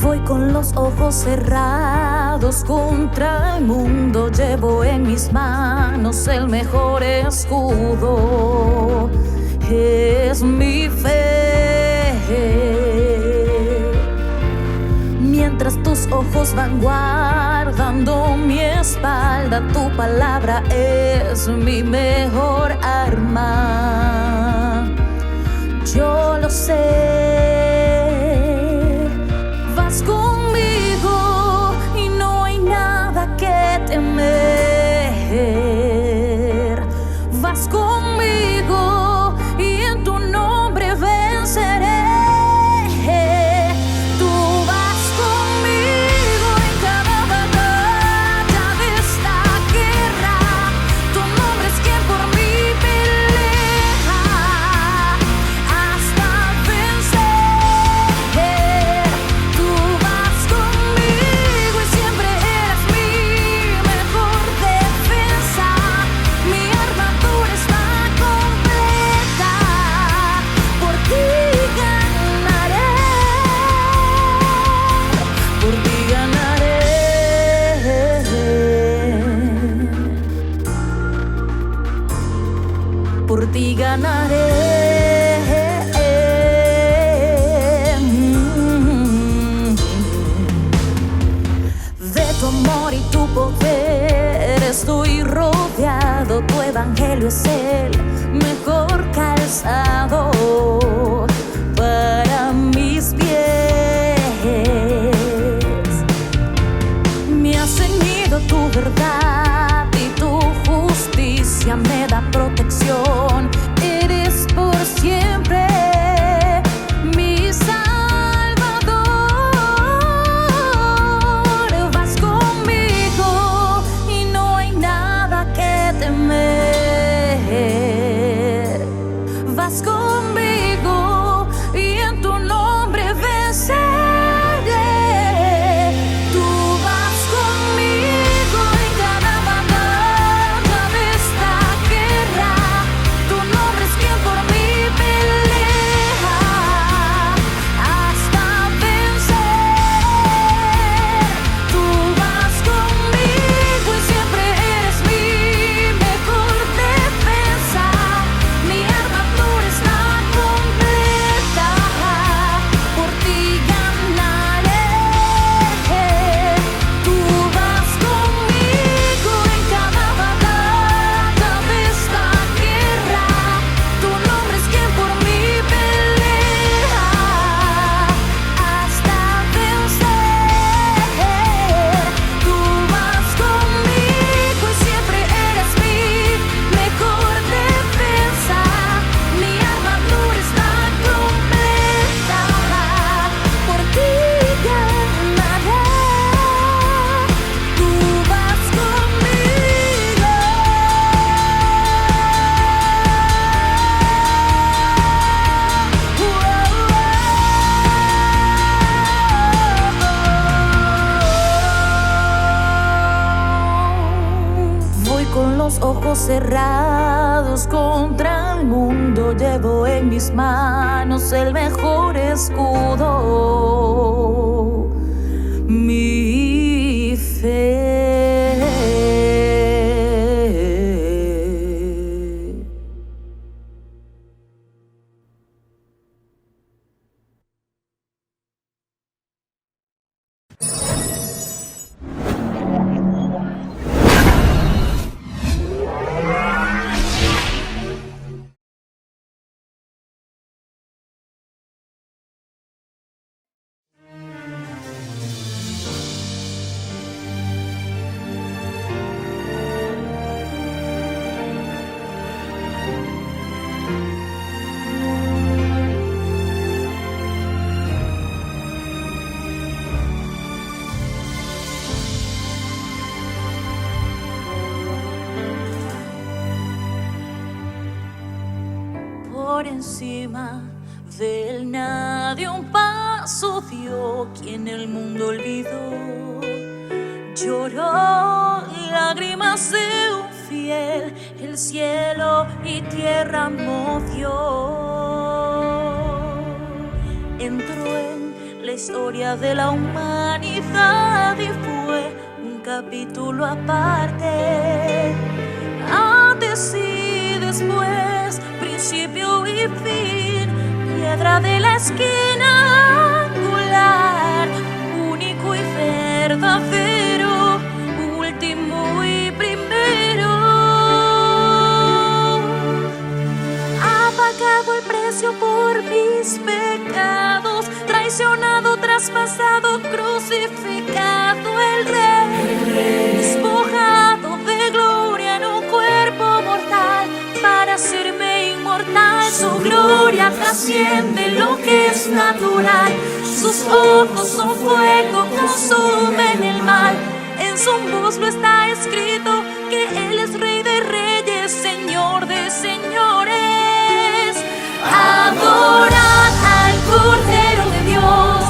Voy con los ojos cerrados contra el mundo. Llevo en mis manos el mejor escudo. Es mi fe. Mientras tus ojos van guardando mi espalda, tu palabra es mi mejor arma. Yo lo sé. Vas conmigo y no hay nada que temer. Vas conmigo y en tu nombre venceré. Tú vas conmigo en cada batalla de esta guerra. Tu nombre es quien por mí pelea hasta vencer. Tú vas conmigo y siempre eres mi mejor defensa. Mi armadura está completa. Por ti ganaré. Por ti ganaré. Por ti ganaré. De tu amor y tu poder estoy rodeado. Tu evangelio es el mejor calzado para mis pies. Me has ceñido tu verdad y tu justicia me da protección. Eres por siempre mi Salvador. Vas conmigo y no hay nada que temer. Vas conmigo y en tu nombre venceré. Tú vas conmigo en cada batalla de esta guerra. Tu nombre es quien por mí pelea hasta vencer. Tú vas conmigo y siempre eres mi mejor defensa. Mi armadura está completa. Por ti ganaré. Tú vas conmigo en cada batalla de esta guerra. Tu nombre es quien por mí pelea hasta vencer. Tú vas conmigo y siempre eres mi mejor defensa. Mi armadura está completa. Por ti ganaré. Tú vas conmigo. Voy con los ojos cerrados contra el mundo. Llevo en mis manos el mejor escudo. Mi fe. por encima del nadie un paso dio quien el mundo olvidó. Lloró lágrimas de un fiel, el cielo y tierra movió. Entró en la historia de la humanidad y fue un capítulo aparte. Antes y después, principio y fin, piedra de la esquina angular, único y verdadero, último y primero. Ha pagado el precio por mis pecados, traicionado, traspasado, crucificado el Rey, despojado de gloria en un cuerpo mortal para hacerme inmortal. Su gloria trasciende lo que es natural, sus ojos son fuego, consumen el mal. En su muslo está escrito que Él es Rey de reyes, Señor de señores. Adorad al Cordero de Dios,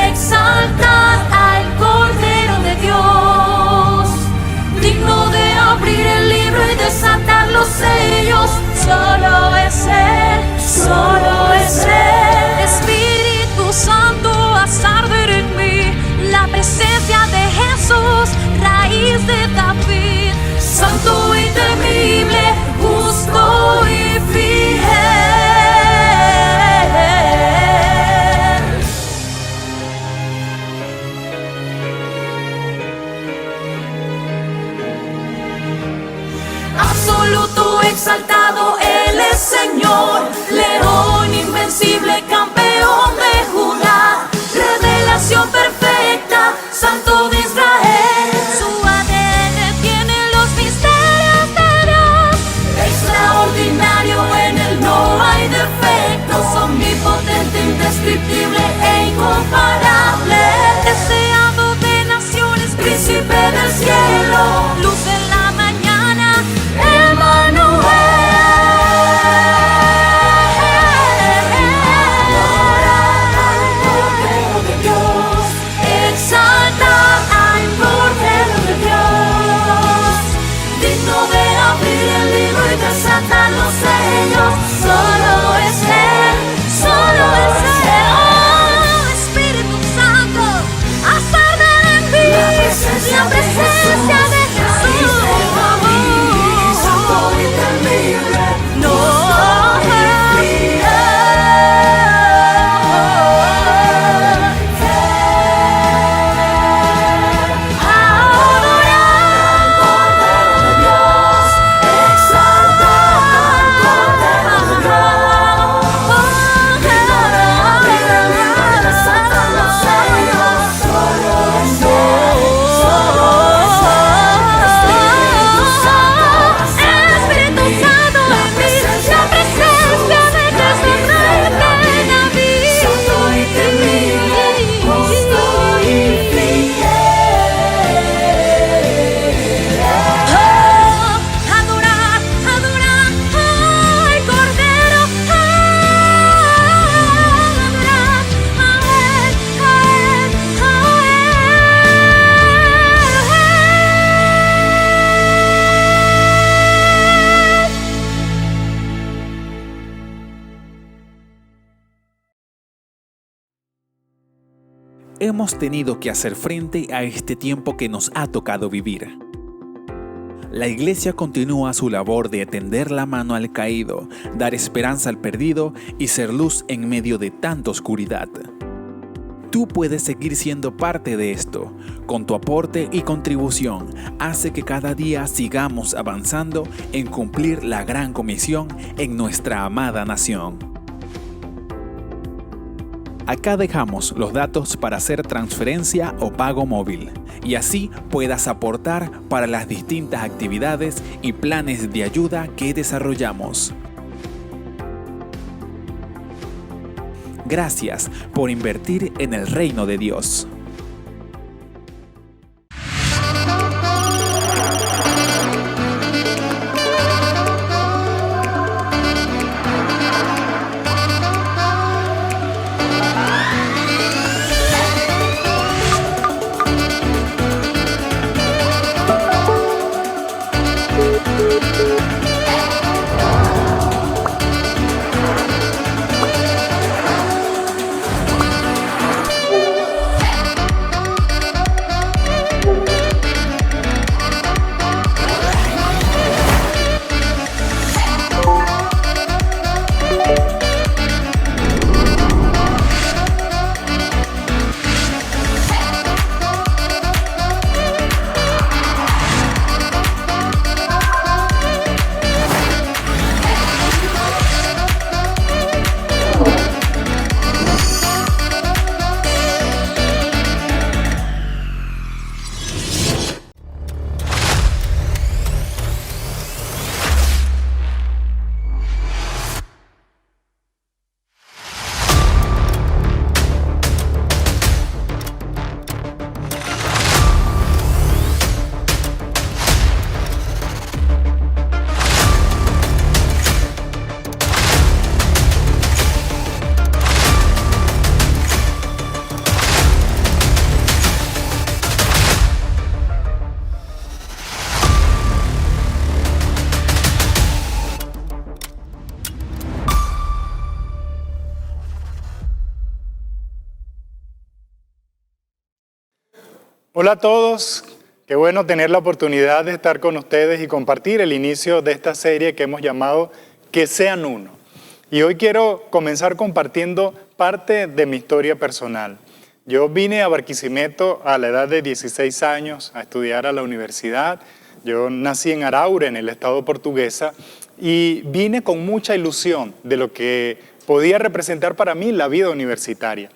exaltad al Cordero de Dios, digno de abrir el libro y desatar los sellos. Solo es Él, solo es Él. Espíritu Santo, haz arder en mí la presencia de Jesús, raíz de David, santo y temible, justo y fiel. Absoluto, exaltado, Él es Señor, león invencible, campeón de Judá, revelación perfecta, Santo de Israel. Su ADN tiene los misterios de Dios, extraordinario, en Él no hay defectos, omnipotente, indescriptible e incomparable, deseado de naciones, príncipe del cielo, luz en la mañana, Emmanuel. Desatar los sellos, solo es Él, solo es Él. Oh, Espíritu Santo, haz arder en mí la presencia de Jesús. Santo y temible, no. Hemos tenido que hacer frente a este tiempo que nos ha tocado vivir. La Iglesia continúa su labor de tender la mano al caído, dar esperanza al perdido y ser luz en medio de tanta oscuridad. Tú puedes seguir siendo parte de esto. Con tu aporte y contribución, hace que cada día sigamos avanzando en cumplir la gran comisión en nuestra amada nación. Acá dejamos los datos para hacer transferencia o pago móvil y así puedas aportar para las distintas actividades y planes de ayuda que desarrollamos. Gracias por invertir en el reino de Dios. Hola a todos, qué bueno tener la oportunidad de estar con ustedes y compartir el inicio de esta serie que hemos llamado Que Sean Uno. Y hoy quiero comenzar compartiendo parte de mi historia personal. Yo vine a Barquisimeto a la edad de 16 años a estudiar a la universidad. Yo nací en Araure, en el estado portuguesa, y vine con mucha ilusión de lo que podía representar para mí la vida universitaria.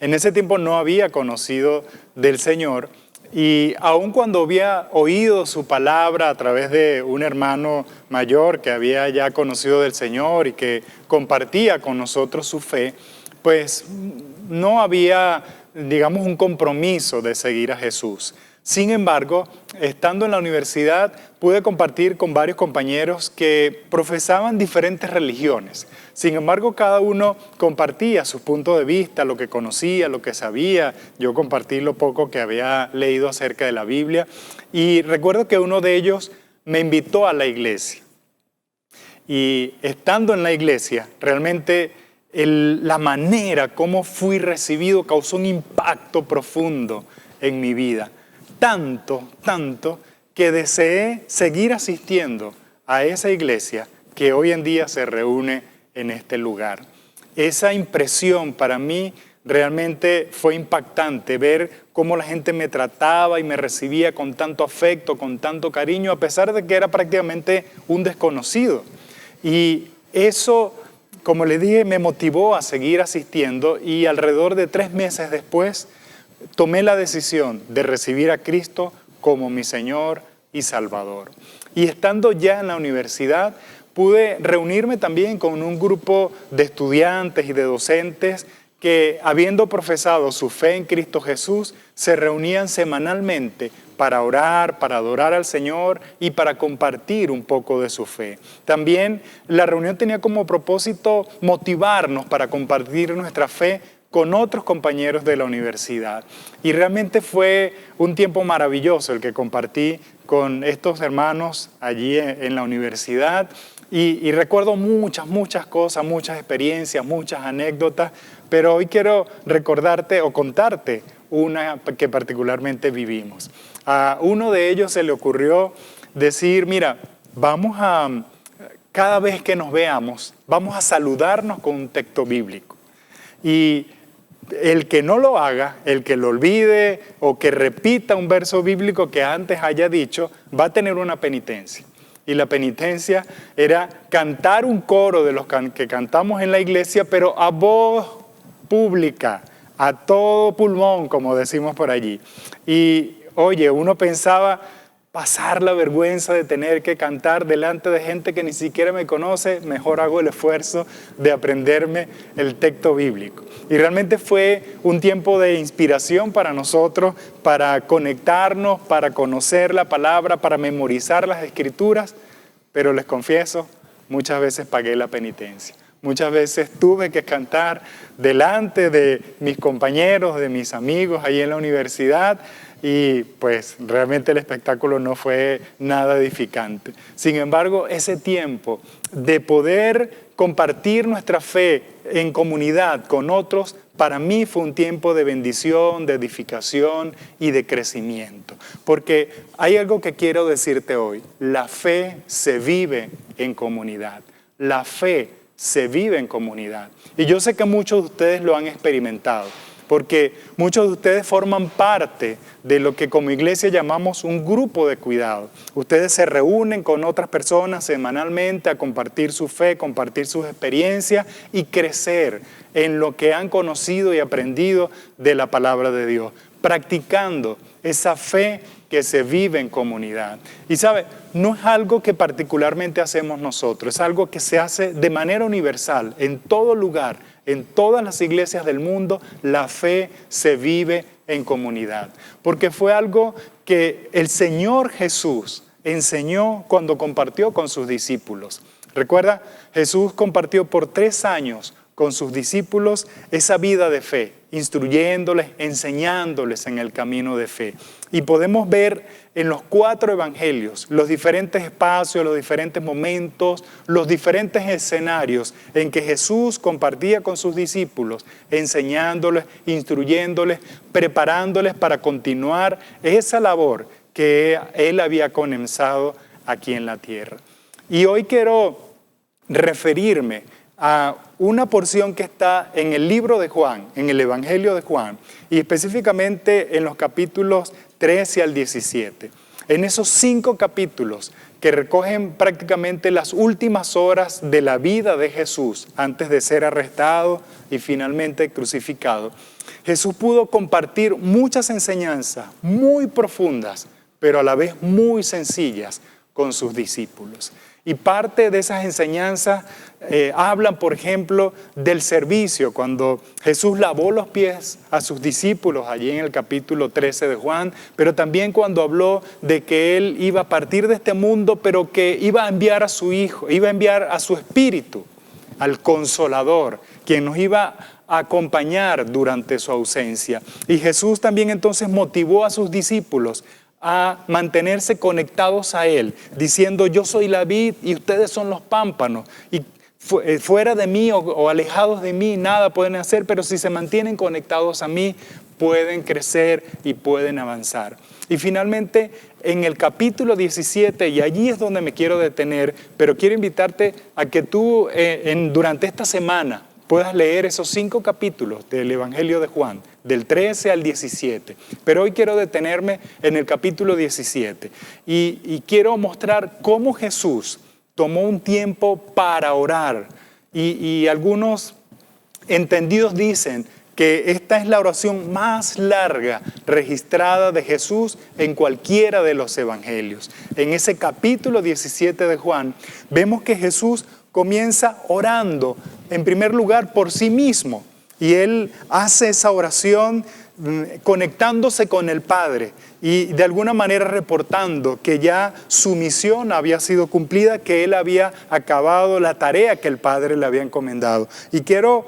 En ese tiempo no había conocido del Señor, y aun cuando había oído su palabra a través de un hermano mayor que había ya conocido del Señor y que compartía con nosotros su fe, pues no había, digamos, un compromiso de seguir a Jesús. Sin embargo, estando en la universidad, pude compartir con varios compañeros que profesaban diferentes religiones. Sin embargo, cada uno compartía su punto de vista, lo que conocía, lo que sabía. Yo compartí lo poco que había leído acerca de la Biblia. Y recuerdo que uno de ellos me invitó a la iglesia. Y estando en la iglesia, realmente la manera como fui recibido causó un impacto profundo en mi vida. Tanto que deseé seguir asistiendo a esa iglesia que hoy en día se reúne en este lugar. Esa impresión para mí realmente fue impactante, ver cómo la gente me trataba y me recibía con tanto afecto, con tanto cariño, a pesar de que era prácticamente un desconocido. Y eso, como les dije, me motivó a seguir asistiendo, y alrededor de 3 meses después tomé la decisión de recibir a Cristo como mi Señor y Salvador. Y estando ya en la universidad, pude reunirme también con un grupo de estudiantes y de docentes que, habiendo profesado su fe en Cristo Jesús, se reunían semanalmente para orar, para adorar al Señor y para compartir un poco de su fe. También la reunión tenía como propósito motivarnos para compartir nuestra fe con otros compañeros de la universidad. Y realmente fue un tiempo maravilloso el que compartí con estos hermanos allí en la universidad. Y recuerdo muchas cosas, muchas experiencias, muchas anécdotas, pero hoy quiero recordarte o contarte una que particularmente vivimos. A uno de ellos se le ocurrió decir, mira, cada vez que nos veamos, vamos a saludarnos con un texto bíblico. Y el que no lo haga, el que lo olvide o que repita un verso bíblico que antes haya dicho, va a tener una penitencia. Y la penitencia era cantar un coro de los que cantamos en la iglesia, pero a voz pública, a todo pulmón, como decimos por allí. Y oye, uno pensaba pasar la vergüenza de tener que cantar delante de gente que ni siquiera me conoce, mejor hago el esfuerzo de aprenderme el texto bíblico. Y realmente fue un tiempo de inspiración para nosotros, para conectarnos, para conocer la palabra, para memorizar las escrituras, pero les confieso, muchas veces pagué la penitencia. Muchas veces tuve que cantar delante de mis compañeros, de mis amigos ahí en la universidad, y pues realmente el espectáculo no fue nada edificante. Sin embargo, ese tiempo de poder compartir nuestra fe en comunidad con otros, para mí fue un tiempo de bendición, de edificación y de crecimiento. Porque hay algo que quiero decirte hoy: la fe se vive en comunidad. La fe se vive en comunidad. Y yo sé que muchos de ustedes lo han experimentado, porque muchos de ustedes forman parte de lo que como iglesia llamamos un grupo de cuidado. Ustedes se reúnen con otras personas semanalmente a compartir su fe, compartir sus experiencias y crecer en lo que han conocido y aprendido de la palabra de Dios, practicando esa fe que se vive en comunidad. Y sabe, no es algo que particularmente hacemos nosotros, es algo que se hace de manera universal, en todo lugar. En todas las iglesias del mundo, la fe se vive en comunidad. Porque fue algo que el Señor Jesús enseñó cuando compartió con sus discípulos. Recuerda, Jesús compartió por 3 años con sus discípulos esa vida de fe, instruyéndoles, enseñándoles en el camino de fe. Y podemos ver en los 4 evangelios los diferentes espacios, los diferentes momentos, los diferentes escenarios en que Jesús compartía con sus discípulos, enseñándoles, instruyéndoles, preparándoles para continuar esa labor que Él había comenzado aquí en la tierra. Y hoy quiero referirme a una porción que está en el libro de Juan, en el Evangelio de Juan, y específicamente en los capítulos 13 al 17. En esos 5 capítulos que recogen prácticamente las últimas horas de la vida de Jesús antes de ser arrestado y finalmente crucificado, Jesús pudo compartir muchas enseñanzas muy profundas, pero a la vez muy sencillas con sus discípulos. Y parte de esas enseñanzas hablan, por ejemplo, del servicio, cuando Jesús lavó los pies a sus discípulos allí en el capítulo 13 de Juan, pero también cuando habló de que Él iba a partir de este mundo, pero que iba a enviar a su Hijo, iba a enviar a su Espíritu, al Consolador, quien nos iba a acompañar durante su ausencia. Y Jesús también entonces motivó a sus discípulos a mantenerse conectados a Él, diciendo: yo soy la vid y ustedes son los pámpanos, y fuera de mí o alejados de mí nada pueden hacer, pero si se mantienen conectados a mí pueden crecer y pueden avanzar. Y finalmente en el capítulo 17, y allí es donde me quiero detener, pero quiero invitarte a que tú durante esta semana puedas leer esos 5 capítulos del Evangelio de Juan, del 13 al 17. Pero hoy quiero detenerme en el capítulo 17 y quiero mostrar cómo Jesús tomó un tiempo para orar. Y algunos entendidos dicen que esta es la oración más larga registrada de Jesús en cualquiera de los evangelios. En ese capítulo 17 de Juan, vemos que Jesús comienza orando, en primer lugar, por sí mismo. Y Él hace esa oración conectándose con el Padre y de alguna manera reportando que ya su misión había sido cumplida, que Él había acabado la tarea que el Padre le había encomendado. Y quiero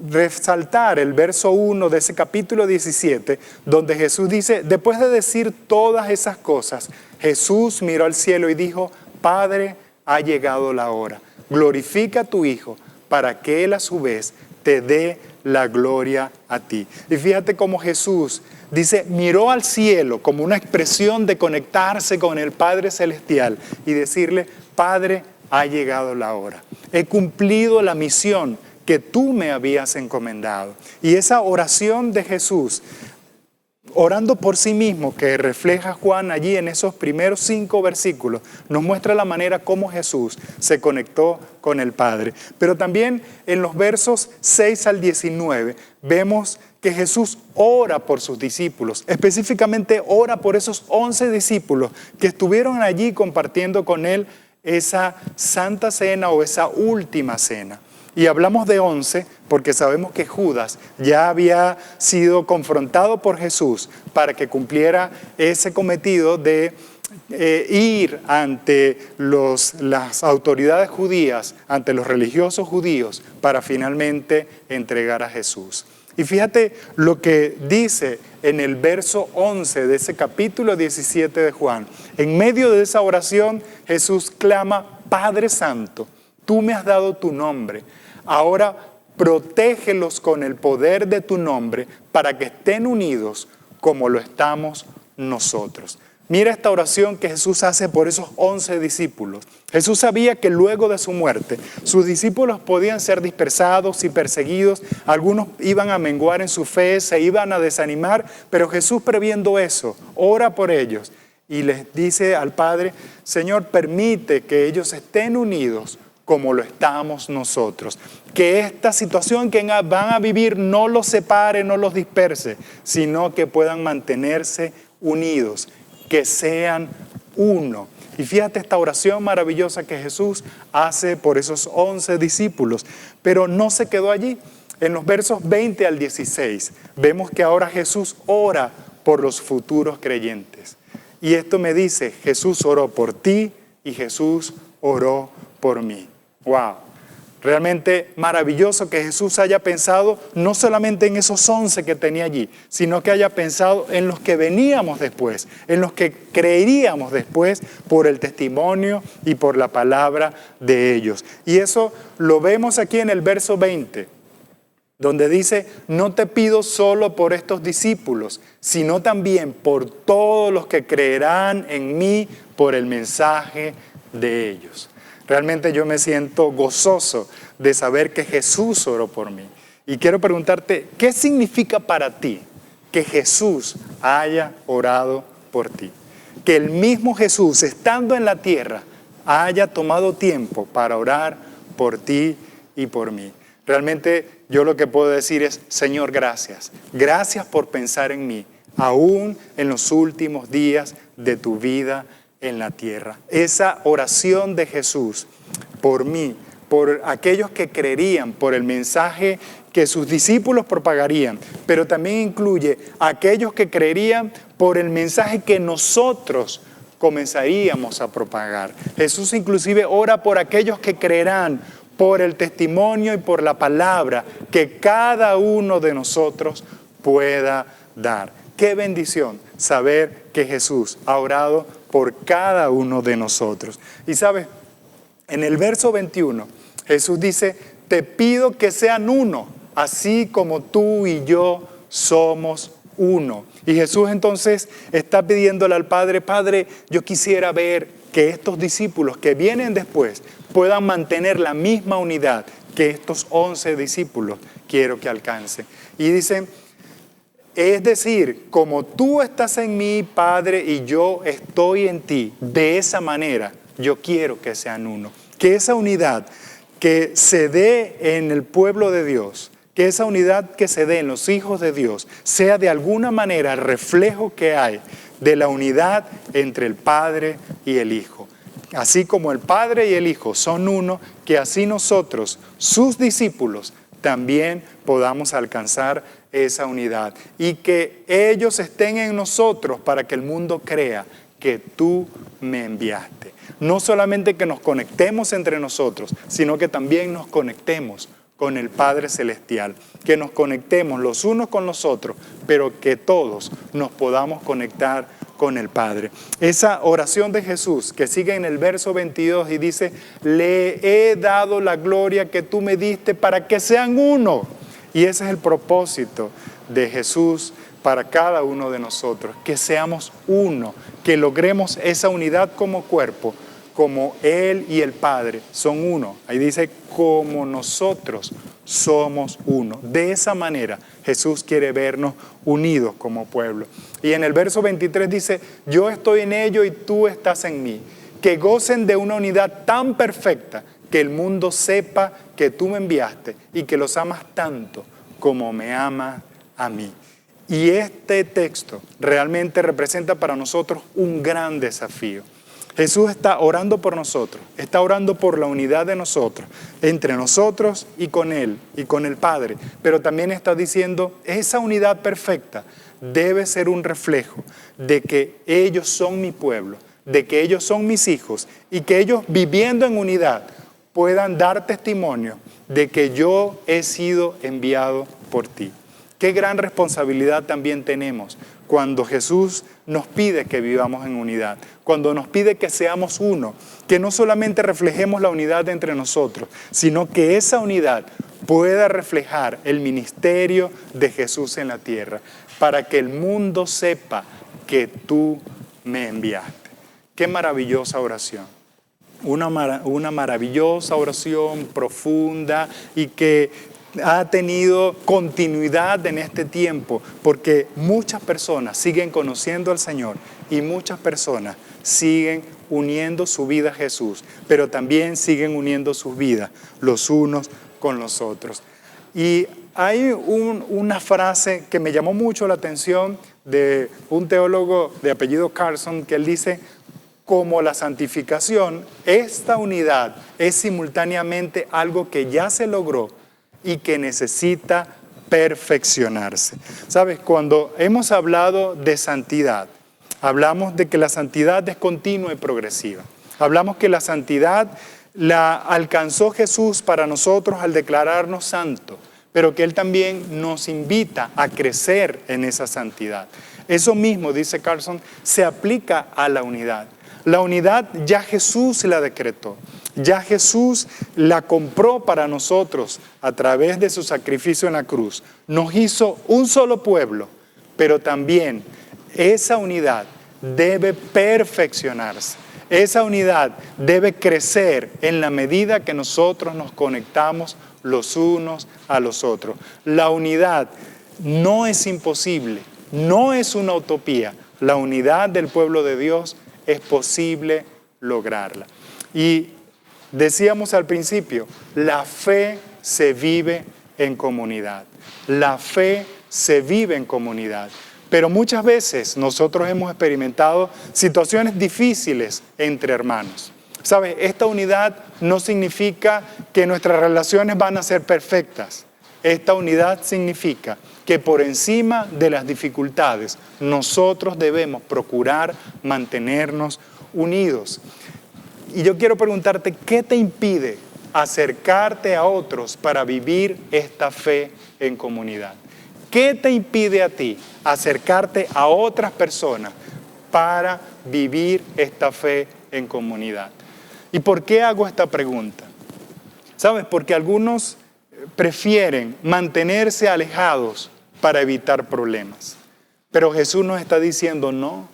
resaltar el verso 1 de ese capítulo 17, donde Jesús dice: después de decir todas esas cosas, Jesús miró al cielo y dijo: Padre, ha llegado la hora. Glorifica a tu Hijo para que Él a su vez te dé la gloria a ti. Y fíjate cómo Jesús dice, miró al cielo como una expresión de conectarse con el Padre Celestial y decirle: Padre, ha llegado la hora. He cumplido la misión que tú me habías encomendado. Y esa oración de Jesús, orando por sí mismo, que refleja Juan allí en esos primeros 5 versículos, nos muestra la manera como Jesús se conectó con el Padre. Pero también en los versos 6 al 19 vemos que Jesús ora por sus discípulos, específicamente ora por esos 11 discípulos que estuvieron allí compartiendo con Él esa Santa Cena o esa última cena. Y hablamos de 11 porque sabemos que Judas ya había sido confrontado por Jesús para que cumpliera ese cometido de ir ante las autoridades judías, ante los religiosos judíos, para finalmente entregar a Jesús. Y fíjate lo que dice en el verso 11 de ese capítulo 17 de Juan. En medio de esa oración, Jesús clama: Padre Santo, tú me has dado tu nombre. Ahora protégelos con el poder de tu nombre para que estén unidos como lo estamos nosotros. Mira esta oración que Jesús hace por esos 11 discípulos. Jesús sabía que luego de su muerte, sus discípulos podían ser dispersados y perseguidos. Algunos iban a menguar en su fe, se iban a desanimar, pero Jesús, previendo eso, ora por ellos y les dice al Padre: Señor, permite que ellos estén unidos como lo estamos nosotros. Que esta situación que van a vivir no los separe, no los disperse, sino que puedan mantenerse unidos, que sean uno. Y fíjate esta oración maravillosa que Jesús hace por esos 11 discípulos. Pero no se quedó allí. En los versos 20 al 16 vemos que ahora Jesús ora por los futuros creyentes. Y esto me dice: Jesús oró por ti y Jesús oró por mí. ¡Wow! Realmente maravilloso que Jesús haya pensado no solamente en esos 11 que tenía allí, sino que haya pensado en los que veníamos después, en los que creeríamos después por el testimonio y por la palabra de ellos. Y eso lo vemos aquí en el verso 20, donde dice, no te pido solo por estos discípulos, sino también por todos los que creerán en mí por el mensaje de ellos. Realmente yo me siento gozoso de saber que Jesús oró por mí. Y quiero preguntarte, ¿qué significa para ti que Jesús haya orado por ti? Que el mismo Jesús, estando en la tierra, haya tomado tiempo para orar por ti y por mí. Realmente yo lo que puedo decir es, Señor, gracias. Gracias por pensar en mí, aún en los últimos días de tu vida en la tierra. Esa oración de Jesús por mí, por aquellos que creerían, por el mensaje que sus discípulos propagarían, pero también incluye a aquellos que creerían por el mensaje que nosotros comenzaríamos a propagar. Jesús inclusive ora por aquellos que creerán por el testimonio y por la palabra que cada uno de nosotros pueda dar. Qué bendición saber que Jesús ha orado por cada uno de nosotros. Y sabes, en el verso 21, Jesús dice, te pido que sean uno, así como tú y yo somos uno. Y Jesús entonces está pidiéndole al Padre, Padre, yo quisiera ver que estos discípulos que vienen después puedan mantener la misma unidad que estos 11 discípulos quiero que alcancen. Y dice, es decir, como tú estás en mí, Padre, y yo estoy en ti, de esa manera yo quiero que sean uno. Que esa unidad que se dé en el pueblo de Dios, que esa unidad que se dé en los hijos de Dios, sea de alguna manera el reflejo que hay de la unidad entre el Padre y el Hijo. Así como el Padre y el Hijo son uno, que así nosotros, sus discípulos, también podamos alcanzar esa unidad y que ellos estén en nosotros para que el mundo crea que tú me enviaste. No solamente que nos conectemos entre nosotros, sino que también nos conectemos con el Padre Celestial, que nos conectemos los unos con los otros, pero que todos nos podamos conectar con el Padre. Esa oración de Jesús que sigue en el verso 22 y dice, le he dado la gloria que tú me diste para que sean uno. Y ese es el propósito de Jesús para cada uno de nosotros, que seamos uno, que logremos esa unidad como cuerpo, como Él y el Padre son uno. Ahí dice, como nosotros somos uno. De esa manera Jesús quiere vernos unidos como pueblo. Y en el verso 23 dice, yo estoy en ellos y tú estás en mí. Que gocen de una unidad tan perfecta que el mundo sepa que tú me enviaste y que los amas tanto como me amas a mí. Y este texto realmente representa para nosotros un gran desafío. Jesús está orando por nosotros, está orando por la unidad de nosotros, entre nosotros y con Él y con el Padre, pero también está diciendo, esa unidad perfecta debe ser un reflejo de que ellos son mi pueblo, de que ellos son mis hijos y que ellos viviendo en unidad puedan dar testimonio de que yo he sido enviado por ti. Qué gran responsabilidad también tenemos cuando Jesús nos pide que vivamos en unidad, cuando nos pide que seamos uno, que no solamente reflejemos la unidad entre nosotros, sino que esa unidad pueda reflejar el ministerio de Jesús en la tierra, para que el mundo sepa que tú me enviaste. Qué maravillosa oración. Una maravillosa oración profunda y que ha tenido continuidad en este tiempo porque muchas personas siguen conociendo al Señor y muchas personas siguen uniendo su vida a Jesús, pero también siguen uniendo sus vidas los unos con los otros. Y hay una frase que me llamó mucho la atención de un teólogo de apellido Carson, que él dice, como la santificación, esta unidad es simultáneamente algo que ya se logró y que necesita perfeccionarse. ¿Sabes? Cuando hemos hablado de santidad, hablamos de que la santidad es continua y progresiva. Hablamos que la santidad la alcanzó Jesús para nosotros al declararnos santos, pero que Él también nos invita a crecer en esa santidad. Eso mismo, dice Carlson, se aplica a la unidad. La unidad ya Jesús la decretó, ya Jesús la compró para nosotros a través de su sacrificio en la cruz. Nos hizo un solo pueblo, pero también esa unidad debe perfeccionarse. Esa unidad debe crecer en la medida que nosotros nos conectamos los unos a los otros. La unidad no es imposible, no es una utopía. La unidad del pueblo de Dios es posible lograrla. Y decíamos al principio, la fe se vive en comunidad. La fe se vive en comunidad. Pero muchas veces nosotros hemos experimentado situaciones difíciles entre hermanos. ¿Sabes? Esta unidad no significa que nuestras relaciones van a ser perfectas. Esta unidad significa que por encima de las dificultades nosotros debemos procurar mantenernos unidos. Y yo quiero preguntarte, ¿qué te impide acercarte a otros para vivir esta fe en comunidad? ¿Qué te impide a ti acercarte a otras personas para vivir esta fe en comunidad? ¿Y por qué hago esta pregunta? ¿Sabes? Porque algunos prefieren mantenerse alejados para evitar problemas. Pero Jesús nos está diciendo, no.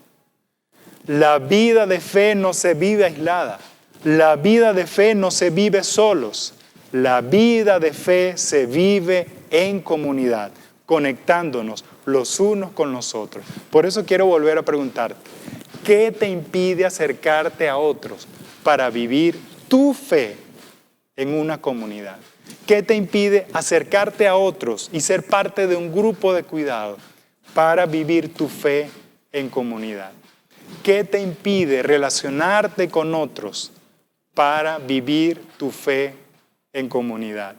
La vida de fe no se vive aislada. La vida de fe no se vive solos. La vida de fe se vive en comunidad, conectándonos los unos con los otros. Por eso quiero volver a preguntarte, ¿qué te impide acercarte a otros para vivir tu fe en una comunidad? ¿Qué te impide acercarte a otros y ser parte de un grupo de cuidado para vivir tu fe en comunidad? ¿Qué te impide relacionarte con otros para vivir tu fe en comunidad?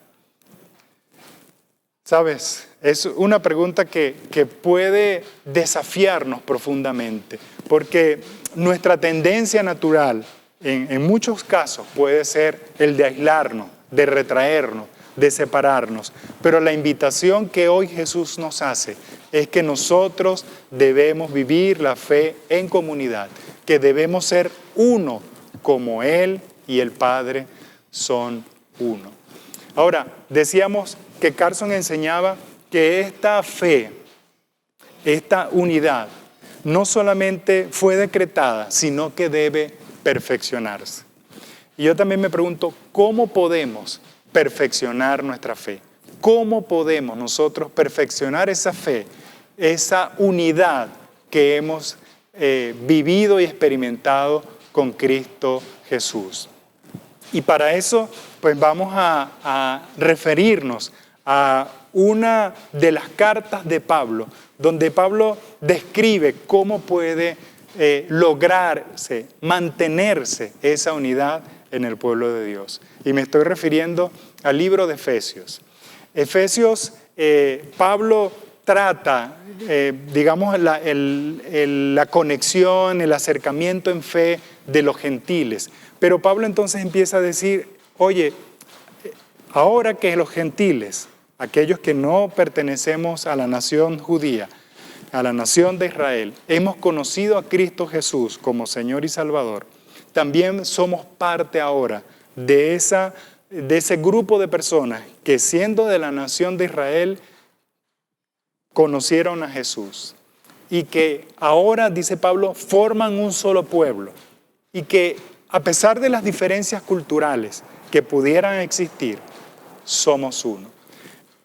¿Sabes? Es una pregunta que puede desafiarnos profundamente, porque nuestra tendencia natural en muchos casos puede ser el de aislarnos, de retraernos, de separarnos. Pero la invitación que hoy Jesús nos hace es que nosotros debemos vivir la fe en comunidad, que debemos ser uno como Él y el Padre son uno. Ahora, decíamos que Carlson enseñaba que esta fe, esta unidad, no solamente fue decretada, sino que debe perfeccionarse. Y yo también me pregunto, ¿cómo podemos perfeccionar nuestra fe? ¿Cómo podemos nosotros perfeccionar esa fe, esa unidad que hemos vivido y experimentado con Cristo Jesús? Y para eso, pues vamos a referirnos a una de las cartas de Pablo, donde Pablo describe cómo puede lograrse, mantenerse esa unidad en el pueblo de Dios. Y me estoy refiriendo al libro de Efesios. Efesios, Pablo trata, digamos, la conexión, el acercamiento en fe de los gentiles. Pero Pablo entonces empieza a decir, oye, ahora que los gentiles, aquellos que no pertenecemos a la nación judía, a la nación de Israel, hemos conocido a Cristo Jesús como Señor y Salvador, también somos parte ahora de ese grupo de personas que siendo de la nación de Israel, conocieron a Jesús. Y que ahora, dice Pablo, forman un solo pueblo. Y que a pesar de las diferencias culturales que pudieran existir, somos uno.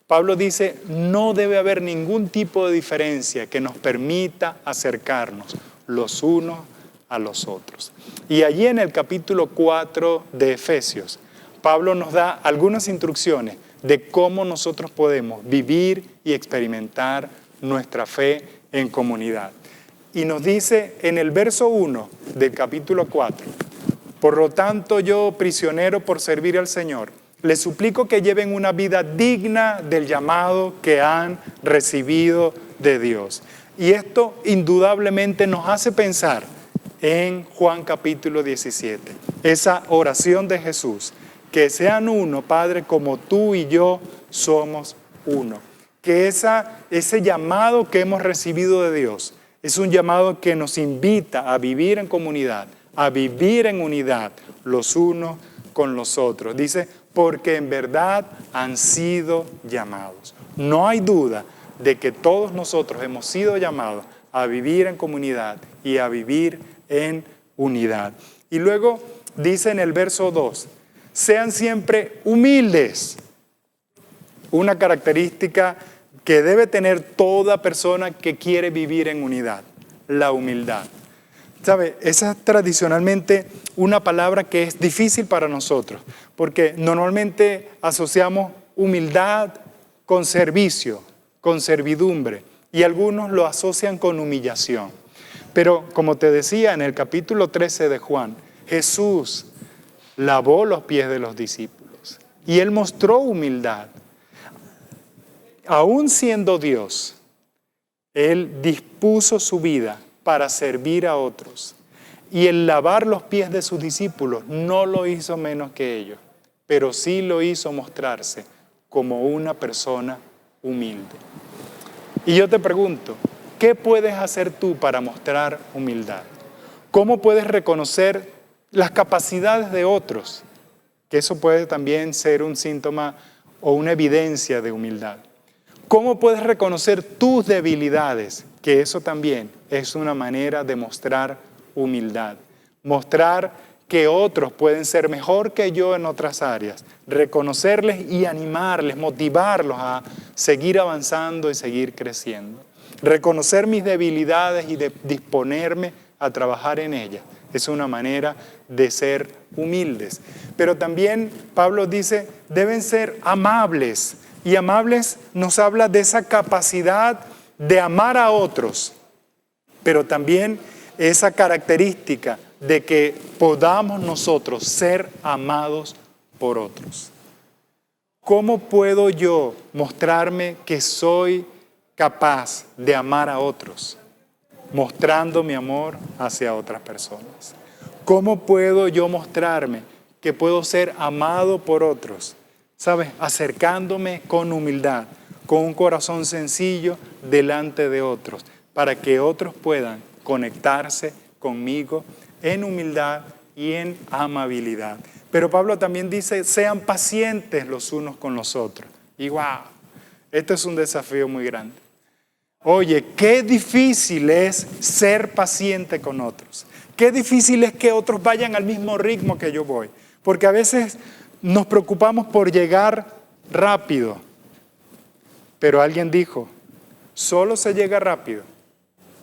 Pablo dice, no debe haber ningún tipo de diferencia que nos permita acercarnos los unos a los otros. Y allí en el capítulo 4 de Efesios, Pablo nos da algunas instrucciones de cómo nosotros podemos vivir y experimentar nuestra fe en comunidad. Y nos dice en el verso 1 del capítulo 4, por lo tanto yo, prisionero por servir al Señor, les suplico que lleven una vida digna del llamado que han recibido de Dios. Y esto indudablemente nos hace pensar en Juan capítulo 17. Esa oración de Jesús, que sean uno, Padre, como tú y yo somos uno. Que ese llamado que hemos recibido de Dios es un llamado que nos invita a vivir en comunidad, a vivir en unidad los unos con los otros. Dice, porque en verdad han sido llamados. No hay duda de que todos nosotros hemos sido llamados a vivir en comunidad y a vivir en unidad. Y luego dice en el verso 2, sean siempre humildes. Una característica que debe tener toda persona que quiere vivir en unidad, la humildad. ¿Sabe? Esa es tradicionalmente una palabra que es difícil para nosotros, porque normalmente asociamos humildad con servicio, con servidumbre, y algunos lo asocian con humillación. Pero como te decía en el capítulo 13 de Juan, Jesús lavó los pies de los discípulos y Él mostró humildad. Aún siendo Dios, Él dispuso su vida para servir a otros. Y el lavar los pies de sus discípulos no lo hizo menos que ellos, pero sí lo hizo mostrarse como una persona humilde. Y yo te pregunto, ¿qué puedes hacer tú para mostrar humildad? ¿Cómo puedes reconocer las capacidades de otros? Que eso puede también ser un síntoma o una evidencia de humildad. ¿Cómo puedes reconocer tus debilidades? Que eso también es una manera de mostrar humildad. Mostrar que otros pueden ser mejor que yo en otras áreas. Reconocerles y animarles, motivarlos a seguir avanzando y seguir creciendo. Reconocer mis debilidades y de disponerme a trabajar en ellas. Es una manera de ser humildes. Pero también Pablo dice, deben ser amables. Y amables nos habla de esa capacidad de amar a otros, pero también esa característica de que podamos nosotros ser amados por otros. ¿Cómo puedo yo mostrarme que soy capaz de amar a otros? Mostrando mi amor hacia otras personas. ¿Cómo puedo yo mostrarme que puedo ser amado por otros? ¿Sabes? Acercándome con humildad, con un corazón sencillo delante de otros, para que otros puedan conectarse conmigo en humildad y en amabilidad. Pero Pablo también dice, sean pacientes los unos con los otros. Y wow, esto es un desafío muy grande. Oye, qué difícil es ser paciente con otros. Qué difícil es que otros vayan al mismo ritmo que yo voy. Porque a veces nos preocupamos por llegar rápido. Pero alguien dijo, solo se llega rápido,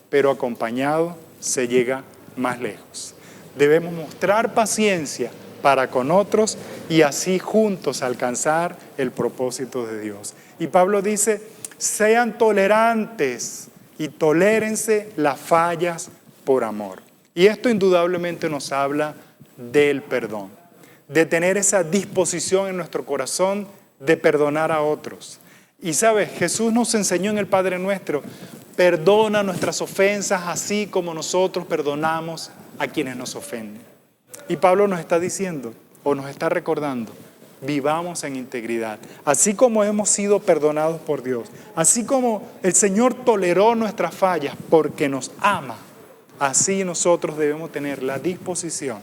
pero acompañado se llega más lejos. Debemos mostrar paciencia para con otros y así juntos alcanzar el propósito de Dios. Y Pablo dice, sean tolerantes y tolérense las fallas por amor. Y esto indudablemente nos habla del perdón, de tener esa disposición en nuestro corazón de perdonar a otros. Y sabes, Jesús nos enseñó en el Padre Nuestro, perdona nuestras ofensas así como nosotros perdonamos a quienes nos ofenden. Y Pablo nos está diciendo, o nos está recordando, vivamos en integridad. Así como hemos sido perdonados por Dios, así como el Señor toleró nuestras fallas porque nos ama, así nosotros debemos tener la disposición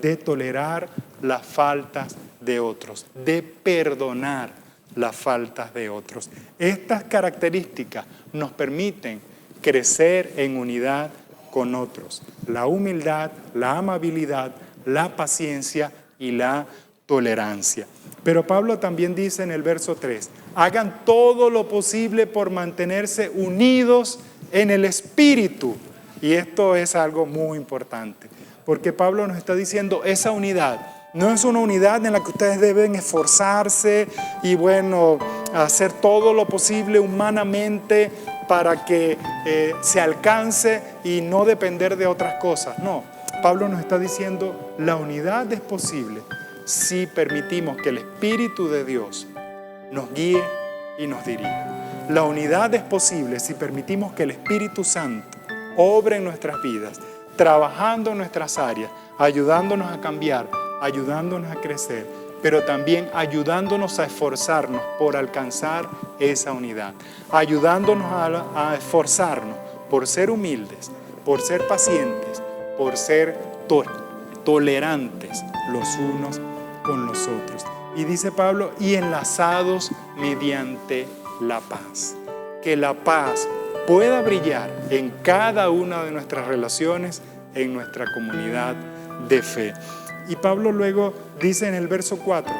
de tolerar las faltas de otros, de perdonar las faltas de otros. Estas características nos permiten crecer en unidad con otros. La humildad, la amabilidad, la paciencia y la tolerancia. Pero Pablo también dice en el verso 3, hagan todo lo posible por mantenerse unidos en el Espíritu. Y esto es algo muy importante, porque Pablo nos está diciendo esa unidad. No es una unidad en la que ustedes deben esforzarse y hacer todo lo posible humanamente para que se alcance y no depender de otras cosas. No, Pablo nos está diciendo la unidad es posible si permitimos que el Espíritu de Dios nos guíe y nos dirija. La unidad es posible si permitimos que el Espíritu Santo obre en nuestras vidas trabajando en nuestras áreas, ayudándonos a cambiar, ayudándonos a crecer, pero también ayudándonos a esforzarnos por alcanzar esa unidad, ayudándonos a esforzarnos por ser humildes, por ser pacientes, por ser tolerantes los unos con los otros. Y dice Pablo, y enlazados mediante la paz. Que la paz pueda brillar en cada una de nuestras relaciones, en nuestra comunidad de fe. Y Pablo luego dice en el verso 4,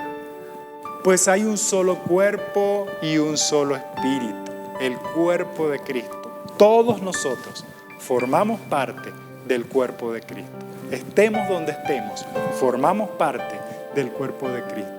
pues hay un solo cuerpo y un solo espíritu, el cuerpo de Cristo. Todos nosotros formamos parte del cuerpo de Cristo. Estemos donde estemos, formamos parte del cuerpo de Cristo.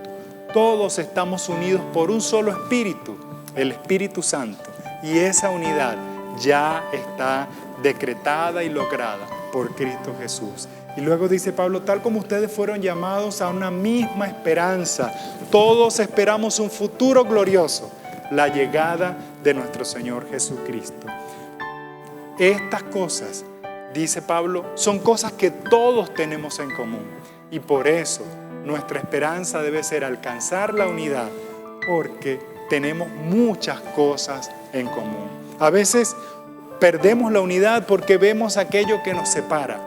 Todos estamos unidos por un solo espíritu, el Espíritu Santo. Y esa unidad ya está decretada y lograda por Cristo Jesús. Y luego dice Pablo, tal como ustedes fueron llamados a una misma esperanza, todos esperamos un futuro glorioso, la llegada de nuestro Señor Jesucristo. Estas cosas, dice Pablo, son cosas que todos tenemos en común. Y por eso nuestra esperanza debe ser alcanzar la unidad, porque tenemos muchas cosas en común. A veces perdemos la unidad porque vemos aquello que nos separa.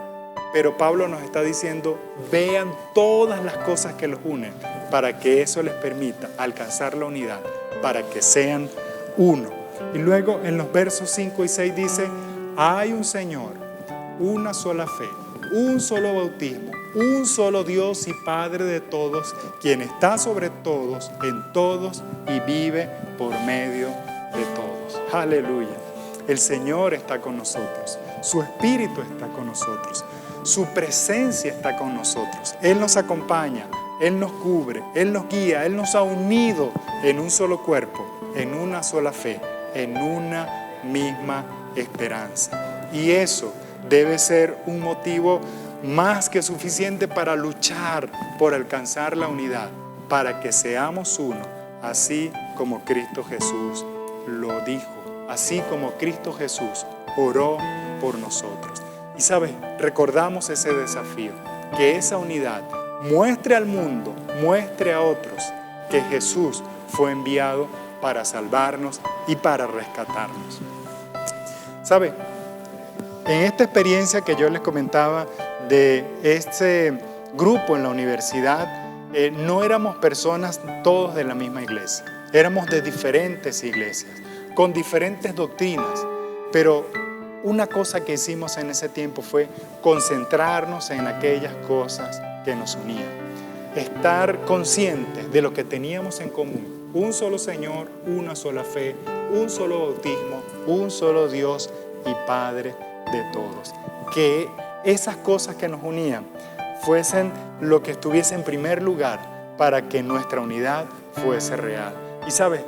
Pero Pablo nos está diciendo, vean todas las cosas que los unen para que eso les permita alcanzar la unidad, para que sean uno. Y luego en los versos 5 y 6 dice, hay un Señor, una sola fe, un solo bautismo, un solo Dios y Padre de todos, quien está sobre todos, en todos y vive por medio de todos. Aleluya. El Señor está con nosotros, su Espíritu está con nosotros. Su presencia está con nosotros. Él nos acompaña, Él nos cubre, Él nos guía, Él nos ha unido en un solo cuerpo, en una sola fe, en una misma esperanza. Y eso debe ser un motivo más que suficiente para luchar por alcanzar la unidad, para que seamos uno, así como Cristo Jesús lo dijo, así como Cristo Jesús oró por nosotros. Y sabes, recordamos ese desafío, que esa unidad muestre al mundo, muestre a otros que Jesús fue enviado para salvarnos y para rescatarnos. ¿Sabe? En esta experiencia que yo les comentaba de este grupo en la universidad, no éramos personas todos de la misma iglesia, éramos de diferentes iglesias, con diferentes doctrinas, pero una cosa que hicimos en ese tiempo fue concentrarnos en aquellas cosas que nos unían. Estar conscientes de lo que teníamos en común. Un solo Señor, una sola fe, un solo bautismo, un solo Dios y Padre de todos. Que esas cosas que nos unían fuesen lo que estuviese en primer lugar para que nuestra unidad fuese real. Y sabes,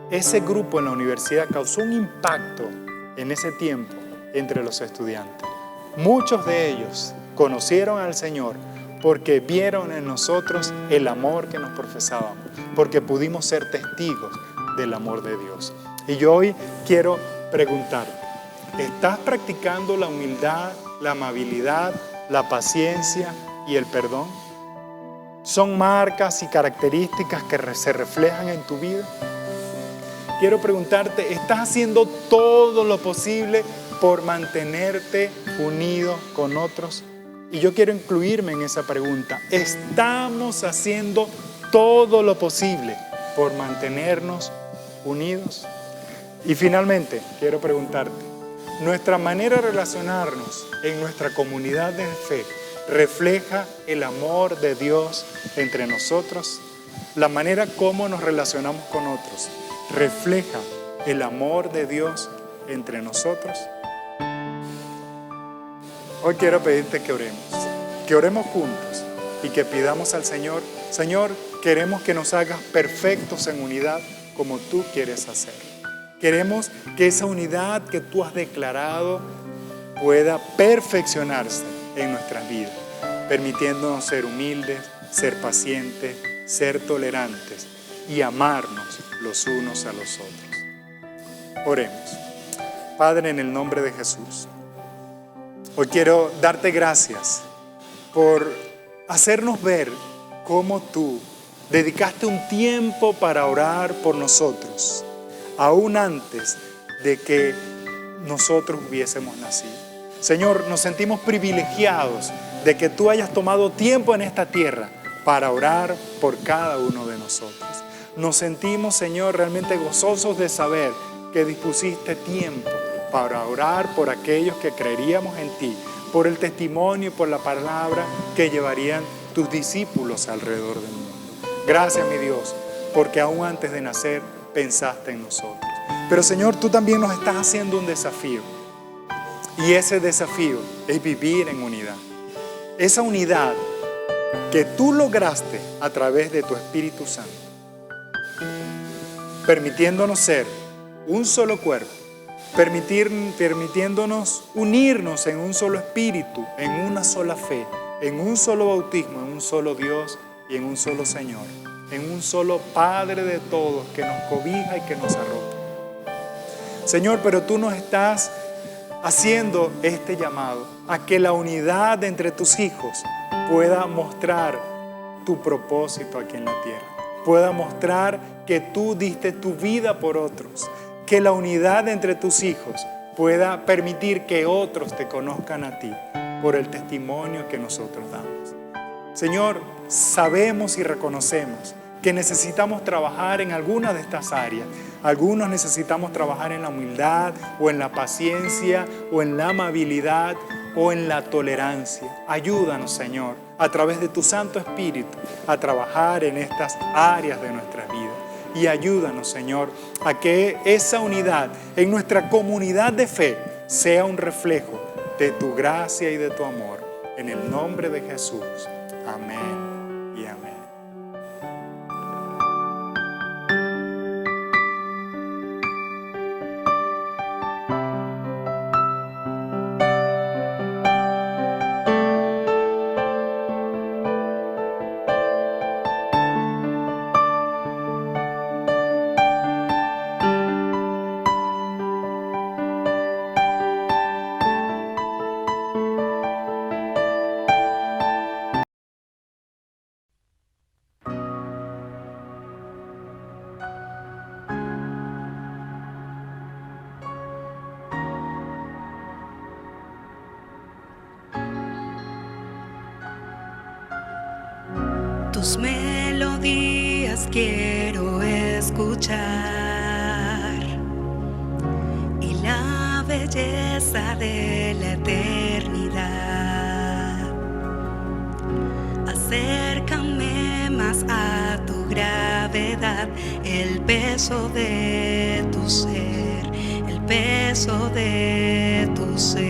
ese grupo en la universidad causó un impacto en ese tiempo entre los estudiantes. Muchos de ellos conocieron al Señor porque vieron en nosotros el amor que nos profesábamos, porque pudimos ser testigos del amor de Dios. Y yo hoy quiero preguntarte, ¿estás practicando la humildad, la amabilidad, la paciencia y el perdón? ¿Son marcas y características que se reflejan en tu vida? Quiero preguntarte, ¿estás haciendo todo lo posible por mantenerte unido con otros? Y yo quiero incluirme en esa pregunta. ¿Estamos haciendo todo lo posible por mantenernos unidos? Y finalmente, quiero preguntarte, ¿nuestra manera de relacionarnos en nuestra comunidad de fe refleja el amor de Dios entre nosotros? ¿La manera como nos relacionamos con otros refleja el amor de Dios entre nosotros? Hoy quiero pedirte que oremos juntos y que pidamos al Señor, Señor, queremos que nos hagas perfectos en unidad como tú quieres hacer. Queremos que esa unidad que tú has declarado pueda perfeccionarse en nuestras vidas, permitiéndonos ser humildes, ser pacientes, ser tolerantes y amarnos los unos a los otros. Oremos. Padre, en el nombre de Jesús, Hoy quiero darte gracias por hacernos ver cómo tú dedicaste un tiempo para orar por nosotros, aún antes de que nosotros hubiésemos nacido. Señor, nos sentimos privilegiados de que tú hayas tomado tiempo en esta tierra para orar por cada uno de nosotros. Nos sentimos, Señor, realmente gozosos de saber que dispusiste tiempo para orar por aquellos que creeríamos en ti, por el testimonio y por la palabra que llevarían tus discípulos alrededor del mundo. Gracias, mi Dios, porque aún antes de nacer pensaste en nosotros. Pero, Señor, tú también nos estás haciendo un desafío. Y ese desafío es vivir en unidad. Esa unidad que tú lograste a través de tu Espíritu Santo, permitiéndonos ser un solo cuerpo, permitiéndonos unirnos en un solo espíritu, en una sola fe, en un solo bautismo, en un solo Dios y en un solo Señor, en un solo Padre de todos que nos cobija y que nos arropa. Señor, pero tú nos estás haciendo este llamado a que la unidad entre tus hijos pueda mostrar tu propósito aquí en la tierra, pueda mostrar que tú diste tu vida por otros, que la unidad entre tus hijos pueda permitir que otros te conozcan a ti por el testimonio que nosotros damos. Señor, sabemos y reconocemos que necesitamos trabajar en alguna de estas áreas. Algunos necesitamos trabajar en la humildad o en la paciencia o en la amabilidad o en la tolerancia. Ayúdanos, Señor, a través de tu Santo Espíritu a trabajar en estas áreas de nuestras vidas. Y ayúdanos, Señor, a que esa unidad en nuestra comunidad de fe sea un reflejo de tu gracia y de tu amor. En el nombre de Jesús. Amén y amén. Tus melodías quiero escuchar y la belleza de la eternidad. Acércame más a tu gravedad, el peso de tu ser, el peso de tu ser.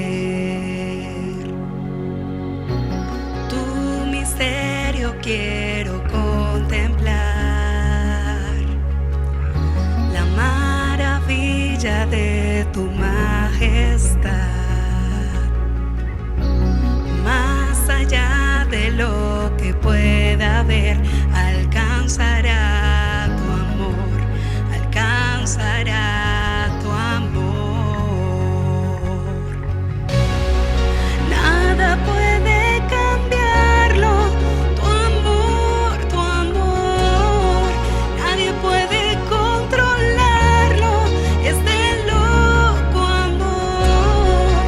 Tu misterio quiero contemplar, la maravilla de tu majestad. Más allá de lo que pueda ver, alcanzará tu amor, alcanzará tu amor. Nada puede cambiarlo, tu amor, tu amor. Nadie puede controlarlo, es de loco amor.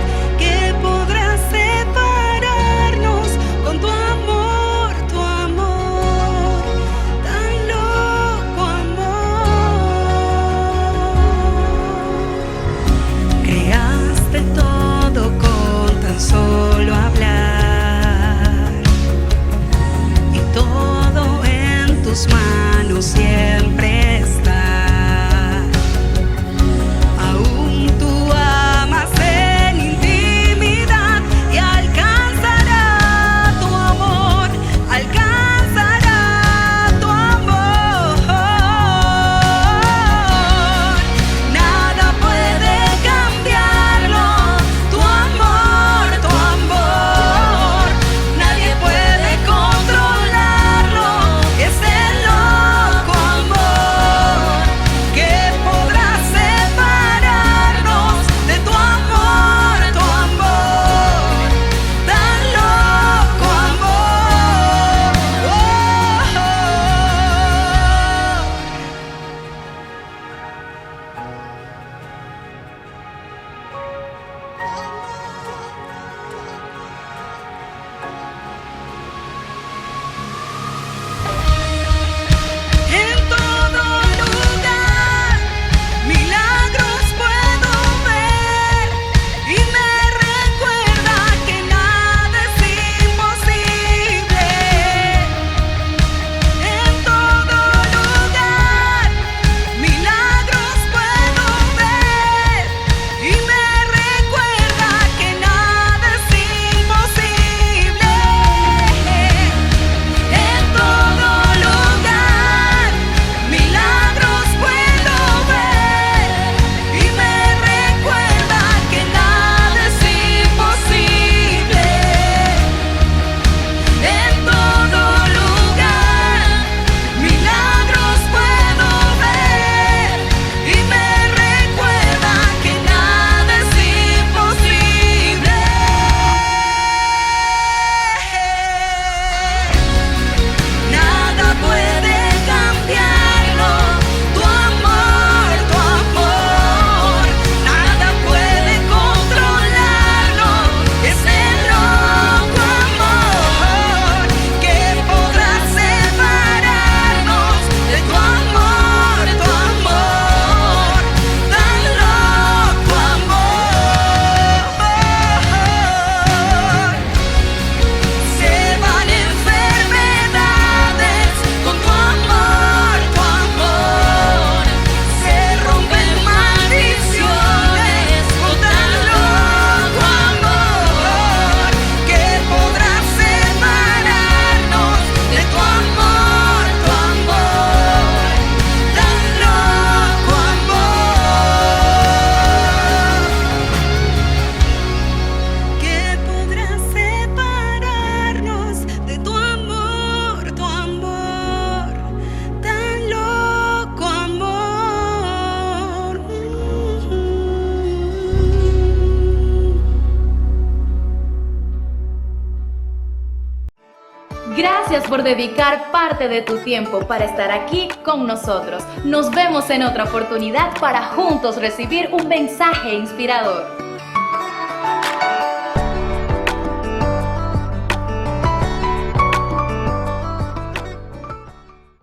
Gracias por dedicar parte de tu tiempo para estar aquí con nosotros. Nos vemos en otra oportunidad para juntos recibir un mensaje inspirador.